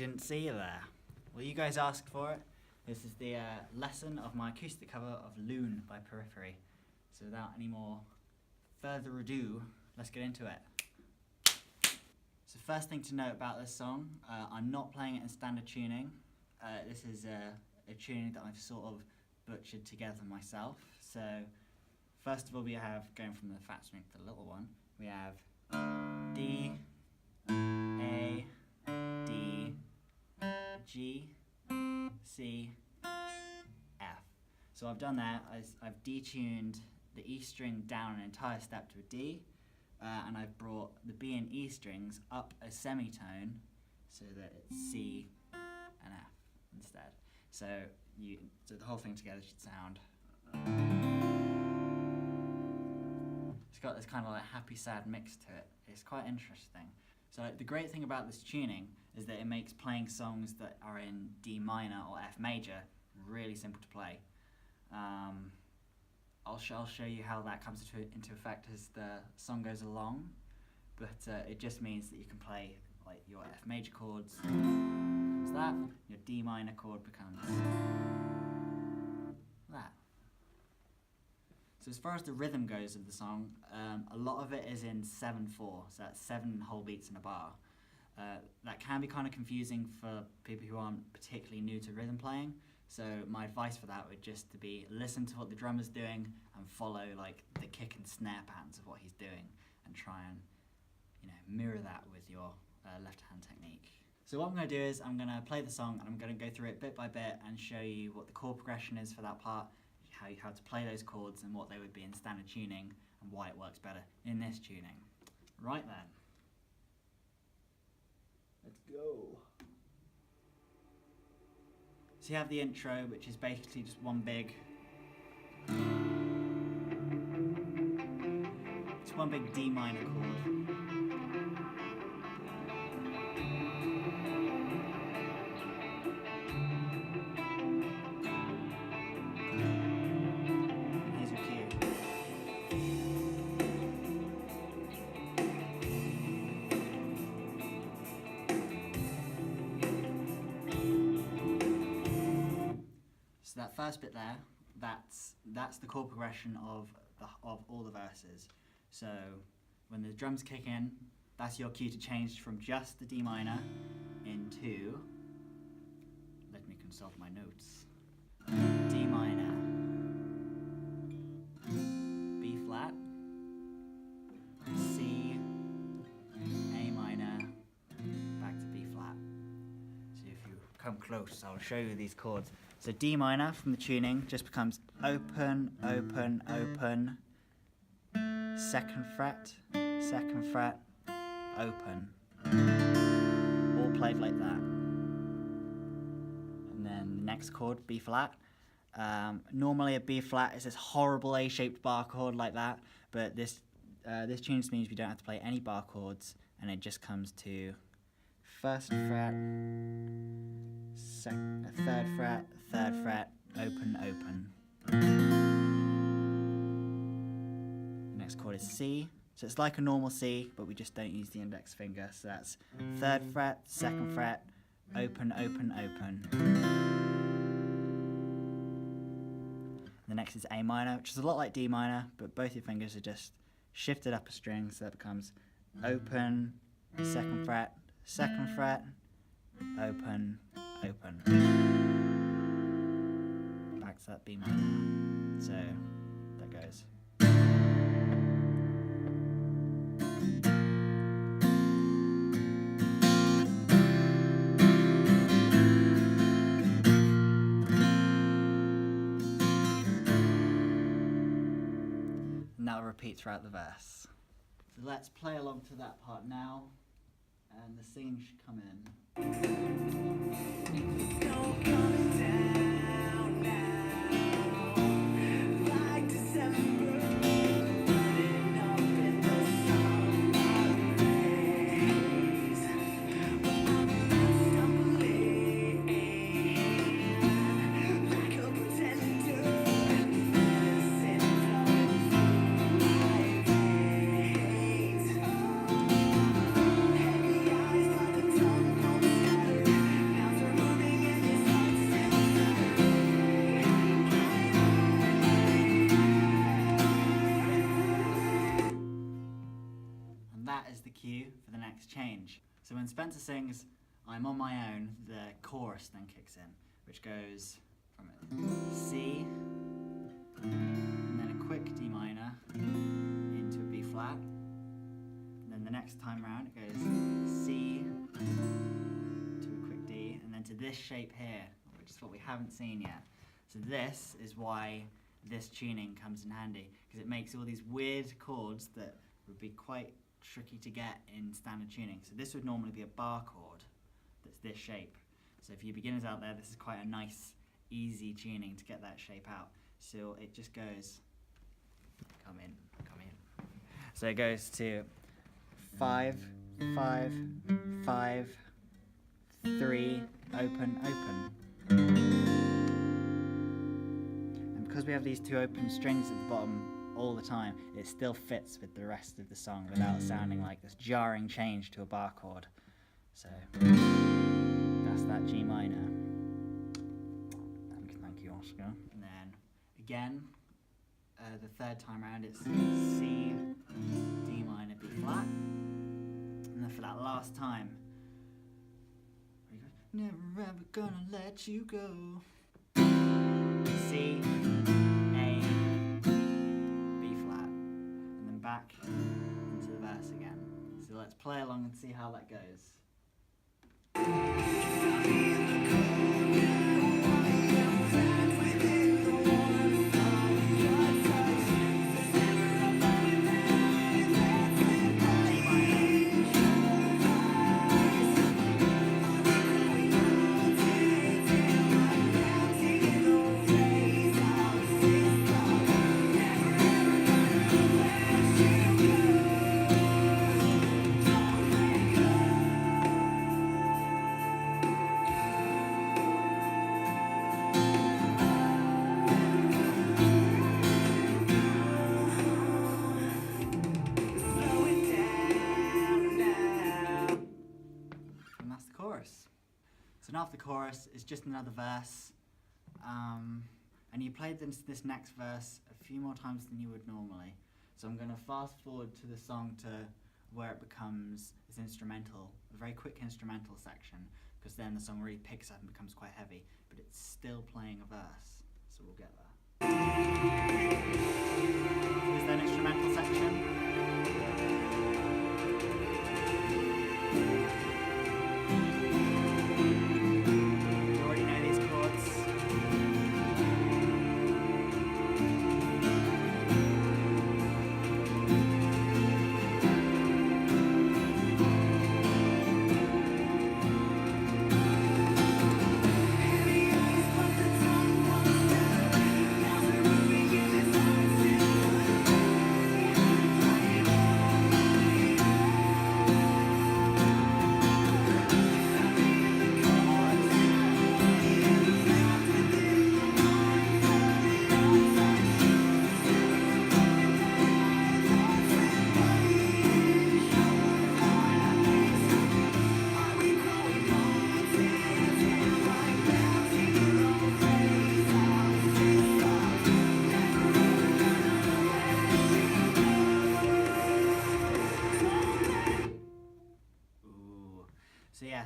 Didn't see you there. Well, you guys asked for it. This is the lesson of my acoustic cover of Lune by Periphery. So without any more further ado, let's get into it. So first thing to note about this song, I'm not playing it in standard tuning. This is a tuning that I've sort of butchered together myself. So first of all, we have, going from the fat string to the little one, we have D, A, D, G, C, F. So I've done that. I've detuned the E string down an entire step to a D, and I've brought the B and E strings up a semitone so that it's C and F instead. So the whole thing together should sound. It's got this kind of like happy sad mix to it. It's quite interesting. So the great thing about this tuning is that it makes playing songs that are in D minor or F major really simple to play. I'll show you how that comes into effect as the song goes along, but it just means that you can play like your F major chords, becomes that, your D minor chord becomes that. So as far as the rhythm goes of the song, a lot of it is in 7/4, so that's 7 whole beats in a bar. That can be kind of confusing for people who aren't particularly new to rhythm playing, so my advice for that would just to be listen to what the drummer's doing and follow like the kick and snare patterns of what he's doing and try and mirror that with your left hand technique. So what I'm going to do is I'm going to play the song and I'm going to go through it bit by bit and show you what the chord progression is for that part, how to play those chords and what they would be in standard tuning and why it works better in this tuning. Right then. Let's go. So you have the intro, which is basically just one big D minor chord. So that first bit there, that's the chord progression of all the verses. So when the drums kick in, that's your cue to change from just the D minor into, let me consult my notes, D minor, B flat, C, A minor, back to B flat. So if you come close, I'll show you these chords. So D minor from the tuning just becomes open, open, open, second fret, open. All played like that. And then the next chord, B flat. Normally a B flat is this horrible A-shaped bar chord like that, but this tune means we don't have to play any bar chords, and it just comes to first fret, third fret, open, open. The next chord is C, so it's like a normal C, but we just don't use the index finger, so that's third fret, second fret, open, open, open. The next is A minor, which is a lot like D minor, but both your fingers are just shifted up a string, so that becomes open, second fret, open, open. Back to that B minor. So that goes. And that'll repeat throughout the verse. So let's play along to that part now, and the singing should come in. the cue for the next change. So when Spencer sings I'm on my own, the chorus then kicks in, which goes from C, and then a quick D minor into a B flat, and then the next time round it goes C to a quick D, and then to this shape here, which is what we haven't seen yet. So this is why this tuning comes in handy, because it makes all these weird chords that would be quite tricky to get in standard tuning. So this would normally be a bar chord that's this shape. So for you beginners out there, this is quite a nice, easy tuning to get that shape out. So it just goes, come in. So it goes to 5, 5, 5, 3, open, open. And because we have these two open strings at the bottom all the time, it still fits with the rest of the song without sounding like this jarring change to a bar chord. So that's that G minor. Thank you, Oscar. And then again, the third time around it's C, D minor, B flat. And then for that last time, never ever gonna let you go. C, A, B flat, and then back into the verse again. So let's play along and see how that goes. So now after the chorus is just another verse, and you played this next verse a few more times than you would normally. So I'm going to fast forward to the song to where it becomes this instrumental, a very quick instrumental section, because then the song really picks up and becomes quite heavy, but it's still playing a verse, so we'll get there. Is there an instrumental section?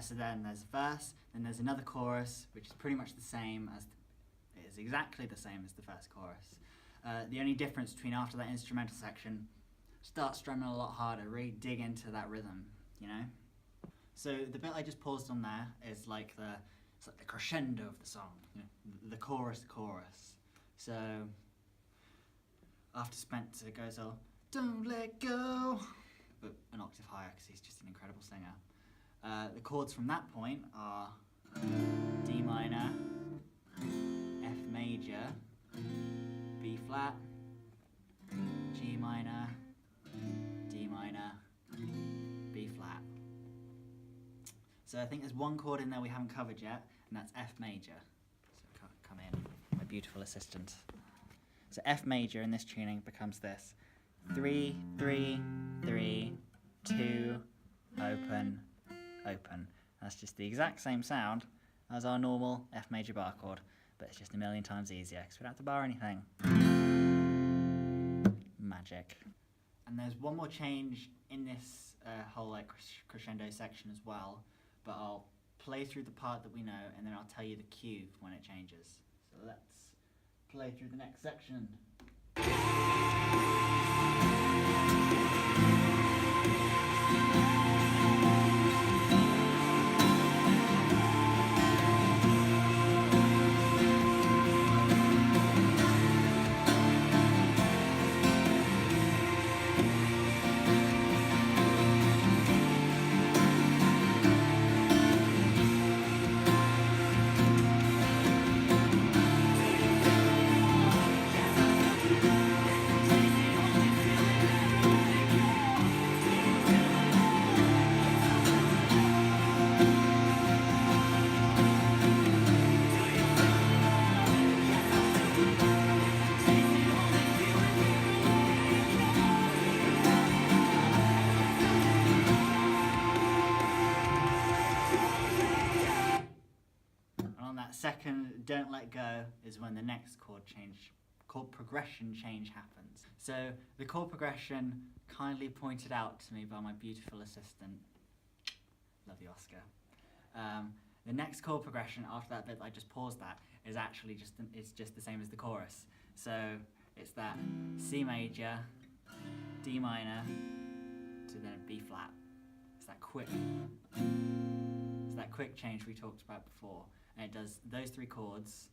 So then there's a verse, then there's another chorus, which is pretty much the same as, is exactly the same as the first chorus. The only difference between after that instrumental section, start strumming a lot harder, really dig into that rhythm, you know? So the bit I just paused on there is it's like the crescendo of the song, you know, the chorus. So after Spencer goes, oh, don't let go, but an octave higher because he's just an incredible singer. The chords from that point are D minor, F major, B flat, G minor, D minor, B flat. So I think there's one chord in there we haven't covered yet, and that's F major. So come in, my beautiful assistant. So F major in this tuning becomes this: 3, 3, 3, 2, open, open. That's just the exact same sound as our normal F major bar chord, but it's just a million times easier because we don't have to bar anything. Magic. And there's one more change in this whole like crescendo section as well, but I'll play through the part that we know and then I'll tell you the cue when it changes. So let's play through the next section. Second don't let go is when the next chord progression change happens. So the chord progression kindly pointed out to me by my beautiful assistant, love you Oscar. The next chord progression after that bit I just paused that is actually just the same as the chorus. So it's that C major, D minor to then B flat. It's that quick change we talked about before. And it does those three chords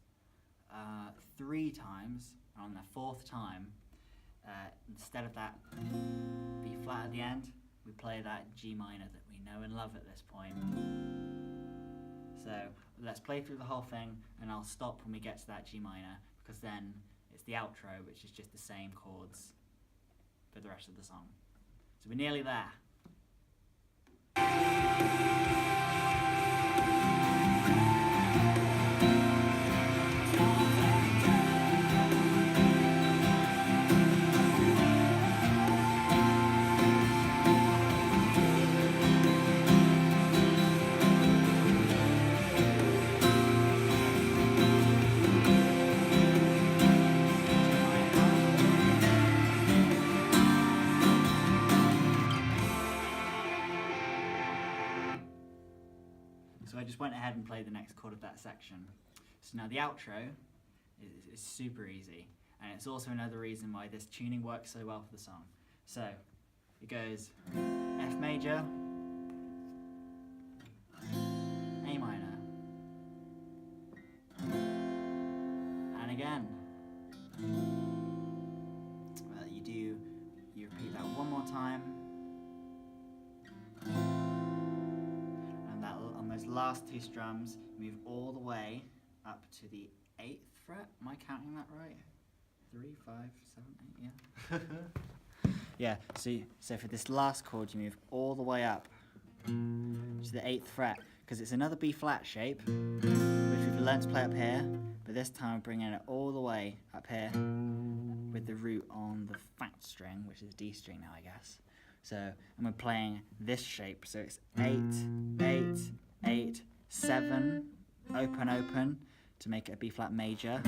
3 times, and on the 4th time, instead of that B flat at the end, we play that G minor that we know and love at this point. So let's play through the whole thing, and I'll stop when we get to that G minor, because then it's the outro, which is just the same chords for the rest of the song. So we're nearly there. So I just went ahead and played the next chord of that section. So now the outro is super easy, and it's also another reason why this tuning works so well for the song. So it goes F major, A minor, and again. Well, you repeat that one more time. Those last 2 strums move all the way up to the 8th fret. Am I counting that right? 3, 5, 7, 8, yeah. Yeah, so for this last chord you move all the way up to the 8th fret, because it's another B flat shape, which we've learned to play up here, but this time we're bringing it all the way up here with the root on the fat string, which is D string now, I guess. So, and we're playing this shape, so it's 8, 8, 8, 7, open, open, to make it a B flat major.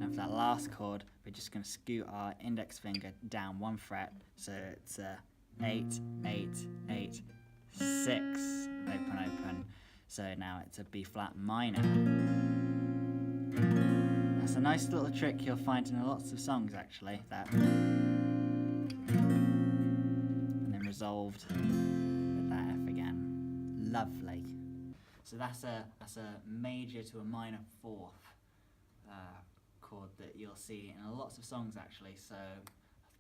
And for that last chord, we're just going to scoot our index finger down 1 fret, so it's 8, 8, 8, 6, open, open. So now it's a B flat minor. That's a nice little trick you'll find in lots of songs actually, that. And then resolved with that F again. Lovely. So that's a major to a minor 4th chord that you'll see in lots of songs actually. So I'm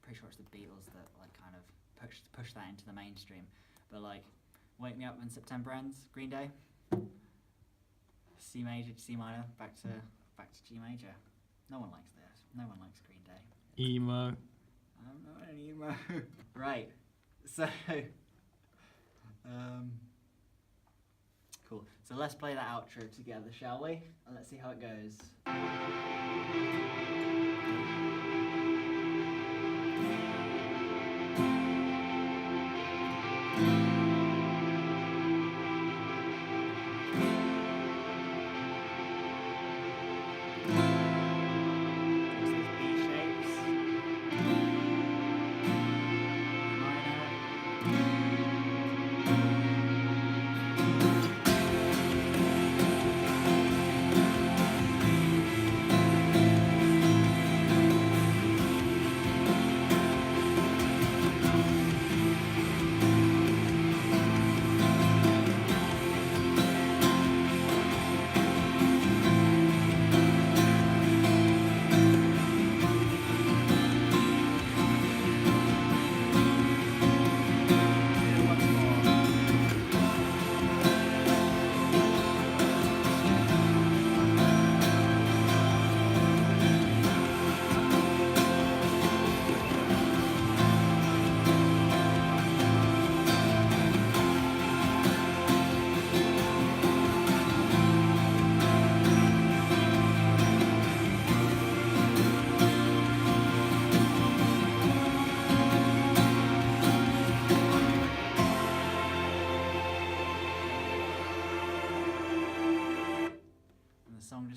pretty sure it's the Beatles that like kind of push that into the mainstream. But like Wake Me Up When September Ends, Green Day. C major to C minor, back to G major. No one likes this. No one likes Green Day. Emo. I'm not an emo. Right. So cool. So let's play that outro together, shall we? And let's see how it goes. There's those B shapes.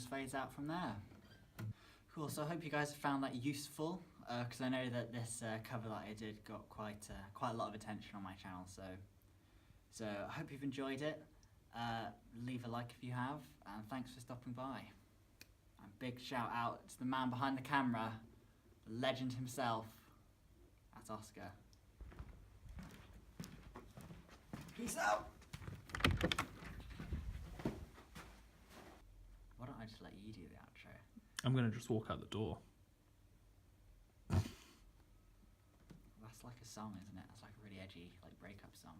just fades out from there. Cool, so I hope you guys have found that useful, because I know that this cover that I did got quite a lot of attention on my channel, so I hope you've enjoyed it. Leave a like if you have, and thanks for stopping by. And big shout out to the man behind the camera, the legend himself, that's Oscar. Peace out! Why don't I just let you do the outro? I'm gonna just walk out the door. That's like a song, isn't it? That's like a really edgy, like breakup song.